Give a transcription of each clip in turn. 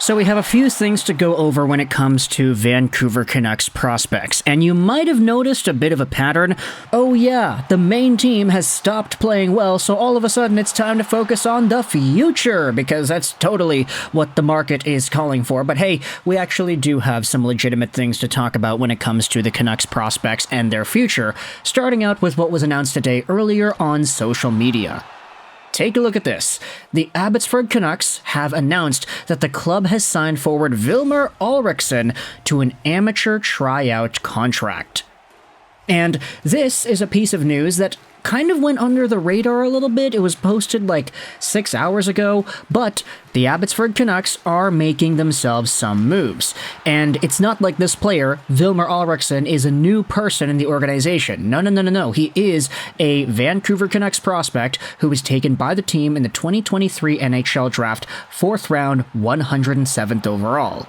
So we have a few things to go over when it comes to Vancouver Canucks prospects, and you might have noticed a bit of a pattern. Oh yeah, the main team has stopped playing well, so all of a sudden it's time to focus on the future, because that's totally what the market is calling for. But hey, we actually do have some legitimate things to talk about when it comes to the Canucks prospects and their future, starting out with what was announced today earlier on social media. Take a look at this. The Abbotsford Canucks have announced that the club has signed forward Vilmer Alriksson to an amateur tryout contract. And this is a piece of news that kind of went under the radar a little bit. It was posted like 6 hours ago, but the Abbotsford Canucks are making themselves some moves. And it's not like this player, Vilmer Alriksson, is a new person in the organization. No. He is a Vancouver Canucks prospect who was taken by the team in the 2023 NHL Draft, 4th round, 107th overall.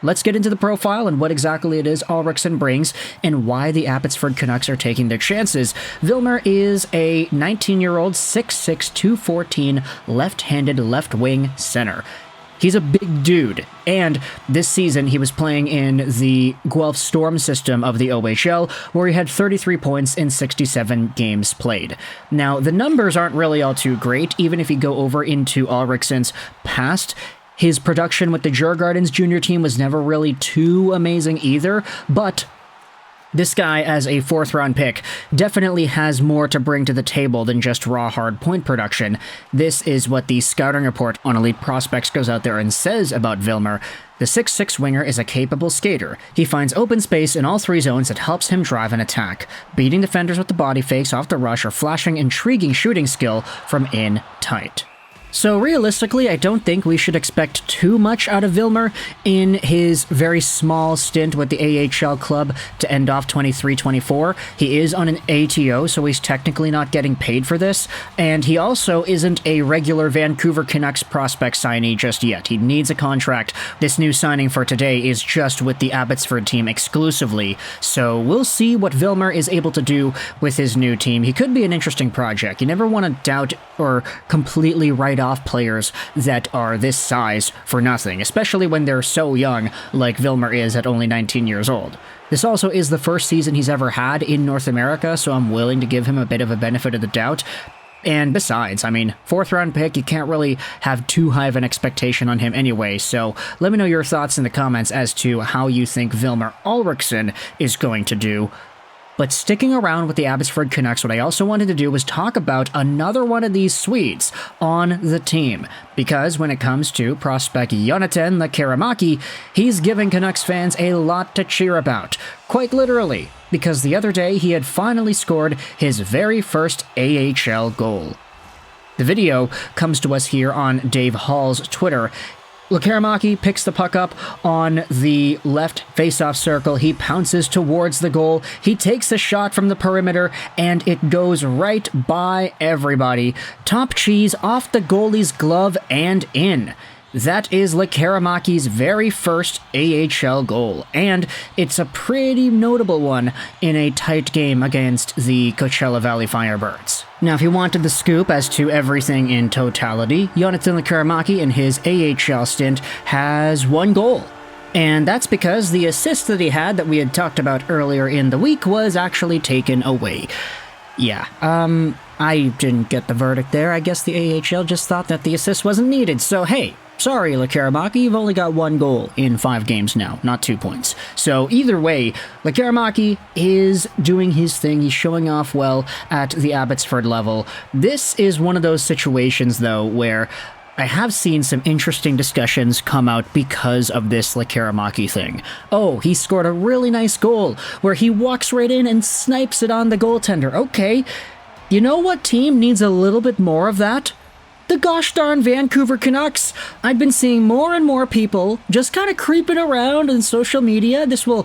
Let's get into the profile and what exactly it is Alriksson brings and why the Abbotsford Canucks are taking their chances. Vilmer is a 19-year-old 6'6", 214 left-handed left-wing center. He's a big dude, and this season he was playing in the Guelph Storm system of the OHL, where he had 33 points in 67 games played. Now, the numbers aren't really all too great, even if you go over into Alriksson's past. His production with the Djurgården's junior team was never really too amazing either, but this guy, as a 4th-round pick, definitely has more to bring to the table than just raw hard point production. This is what the scouting report on Elite Prospects goes out there and says about Vilmer. The 6'6" winger is a capable skater. He finds open space in all 3 zones that helps him drive an attack, beating defenders with the body fakes off the rush or flashing intriguing shooting skill from in tight. So realistically, I don't think we should expect too much out of Vilmer in his very small stint with the AHL club to end off 23-24. He is on an ATO, so he's technically not getting paid for this, and he also isn't a regular Vancouver Canucks prospect signee just yet. He needs a contract. This new signing for today is just with the Abbotsford team exclusively, so we'll see what Vilmer is able to do with his new team. He could be an interesting project. You never want to doubt or completely write off players that are this size for nothing, especially when they're so young like Vilmer is at only 19 years old. This also is the first season he's ever had in North America, so I'm willing to give him a bit of a benefit of the doubt. And besides, 4th round pick, you can't really have too high of an expectation on him anyway, so let me know your thoughts in the comments as to how you think Vilmer Alriksson is going to do. But sticking around with the Abbotsford Canucks, what I also wanted to do was talk about another one of these Swedes on the team. Because when it comes to prospect Jonathan Lekkerimaki, he's giving Canucks fans a lot to cheer about. Quite literally, because the other day he had finally scored his very first AHL goal. The video comes to us here on Dave Hall's Twitter. Lekkerimaki picks the puck up on the left faceoff circle. He pounces towards the goal. He takes the shot from the perimeter, and it goes right by everybody. Top cheese off the goalie's glove and in. That is Lekkerimaki'S very first AHL goal, and it's a pretty notable one in a tight game against the Coachella Valley Firebirds. Now, if you wanted the scoop as to everything in totality, Jonathan Lekkerimaki in his AHL stint has 1 goal. And that's because the assist that he had that we had talked about earlier in the week was actually taken away. Yeah, I didn't get the verdict there. I guess the AHL just thought that the assist wasn't needed, so hey, sorry, Lekkerimaki, you've only got 1 goal in 5 games now, not 2 points. So either way, Lekkerimaki is doing his thing. He's showing off well at the Abbotsford level. This is one of those situations, though, where I have seen some interesting discussions come out because of this Lekkerimaki thing. Oh, he scored a really nice goal where he walks right in and snipes it on the goaltender. Okay, you know what team needs a little bit more of that? The gosh darn Vancouver Canucks. I've been seeing more and more people just kind of creeping around in social media. This will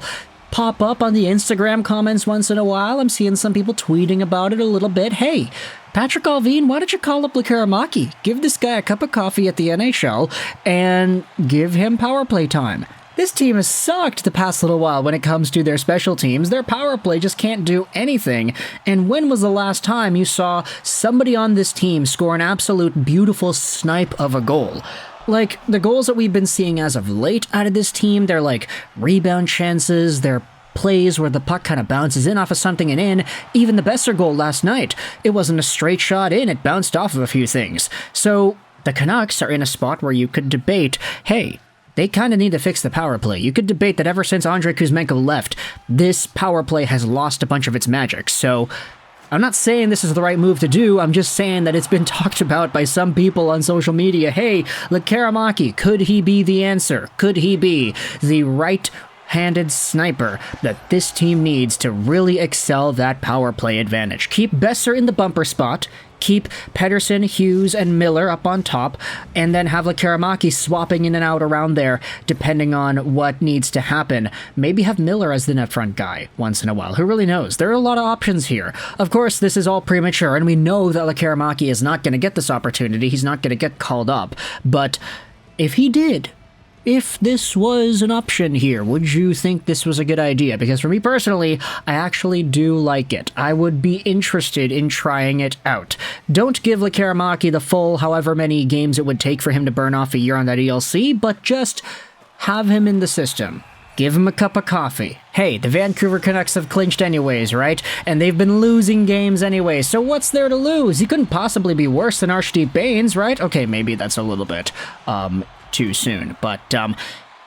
pop up on the Instagram comments once in a while. I'm seeing some people tweeting about it a little bit. Hey, Patrick Allvin, why don't you call up Lekkerimaki? Give this guy a cup of coffee at the NHL and give him power play time. This team has sucked the past little while when it comes to their special teams. Their power play just can't do anything. And when was the last time you saw somebody on this team score an absolute beautiful snipe of a goal? Like, the goals that we've been seeing as of late out of this team, they're like rebound chances, they're plays where the puck kind of bounces in off of something and in. Even the Besser goal last night, it wasn't a straight shot in, it bounced off of a few things. So the Canucks are in a spot where you could debate, hey, they kind of need to fix the power play. You could debate that ever since Andrei Kuzmenko left, this power play has lost a bunch of its magic. So I'm not saying this is the right move to do, I'm just saying that it's been talked about by some people on social media. Hey, Lekkerimaki, could he be the answer? Could he be the right-handed sniper that this team needs to really excel that power play advantage? Keep Besser in the bumper spot, keep Pedersen, Hughes, and Miller up on top, and then have Lekkerimaki swapping in and out around there depending on what needs to happen. Maybe have Miller as the net front guy once in a while. Who really knows? There are a lot of options here. Of course, this is all premature, and we know that Lekkerimaki is not going to get this opportunity. He's not going to get called up. But if he did, if this was an option here, would you think this was a good idea? Because for me personally, I actually do like it. I would be interested in trying it out. Don't give Lekkerimaki the full however many games it would take for him to burn off a year on that ELC, but just have him in the system. Give him a cup of coffee. Hey, the Vancouver Canucks have clinched anyways, right? And they've been losing games anyway, so what's there to lose? He couldn't possibly be worse than Arshdeep Bains, right? Okay, maybe that's a little bit, too soon, but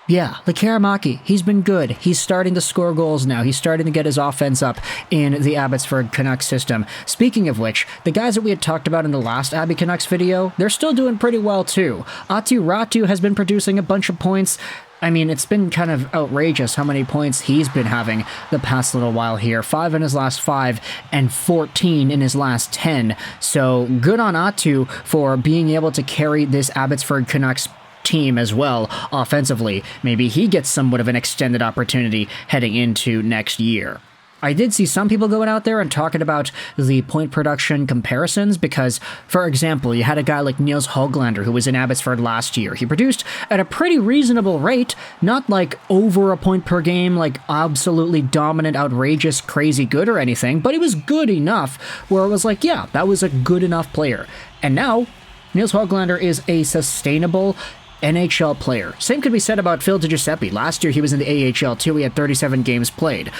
yeah, Lekkerimaki, he's been good. He's starting to score goals now. He's starting to get his offense up in the Abbotsford Canucks system. Speaking of which, the guys that we had talked about in the last Abby Canucks video, they're still doing pretty well too. Atu Ratu has been producing a bunch of points. I mean, it's been kind of outrageous how many points he's been having the past little while here. 5 in his last 5 and 14 in his last 10. So good on Atu for being able to carry this Abbotsford Canucks team as well offensively. Maybe he gets somewhat of an extended opportunity heading into next year. I did see some people going out there and talking about the point production comparisons because, for example, you had a guy like Nils Höglander who was in Abbotsford last year. He produced at a pretty reasonable rate, not like over a point per game, like absolutely dominant, outrageous, crazy good or anything, but he was good enough where it was like, yeah, that was a good enough player. And now, Nils Höglander is a sustainable NHL player. Same could be said about Phil DiGiuseppe. Last year he was in the AHL too. He had 37 games played.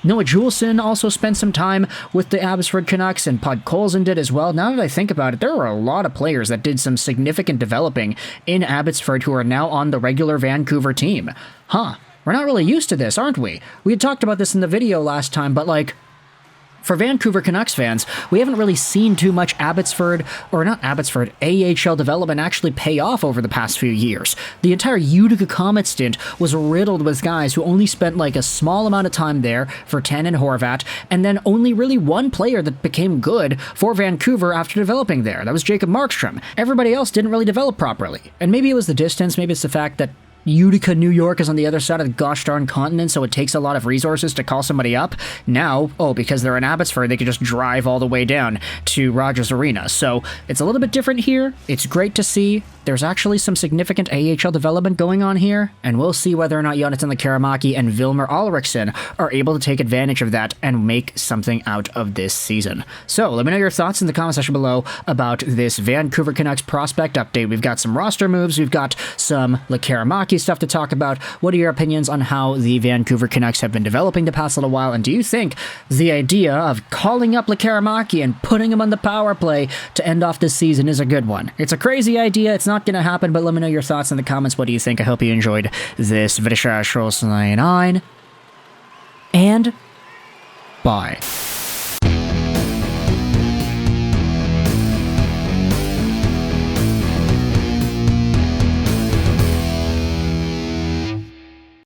Noah Juleson also spent some time with the Abbotsford Canucks, and Podkolzin did as well. Now that I think about it, there were a lot of players that did some significant developing in Abbotsford who are now on the regular Vancouver team. Huh. We're not really used to this, aren't we? We had talked about this in the video last time, but like, for Vancouver Canucks fans, we haven't really seen too much AHL development actually pay off over the past few years. The entire Utica Comet stint was riddled with guys who only spent like a small amount of time there for 10 and Horvat, and then only really one player that became good for Vancouver after developing there. That was Jacob Markstrom. Everybody else didn't really develop properly. And maybe it was the distance, maybe it's the fact that Utica, New York is on the other side of the gosh darn continent, so it takes a lot of resources to call somebody up. Now, because they're in Abbotsford, they can just drive all the way down to Rogers Arena. So it's a little bit different here. It's great to see. There's actually some significant AHL development going on here, and we'll see whether or not Jonathan Lekkerimaki and Vilmer Alriksson are able to take advantage of that and make something out of this season. So let me know your thoughts in the comment section below about this Vancouver Canucks prospect update. We've got some roster moves, we've got some Lekkerimaki stuff to talk about. What are your opinions on how the Vancouver Canucks have been developing the past little while, and do you think the idea of calling up Lekkerimaki and putting him on the power play to end off this season is a good one? It's a crazy idea, it's not gonna happen, but let me know your thoughts in the comments. What do you think? I hope you enjoyed this video. And bye.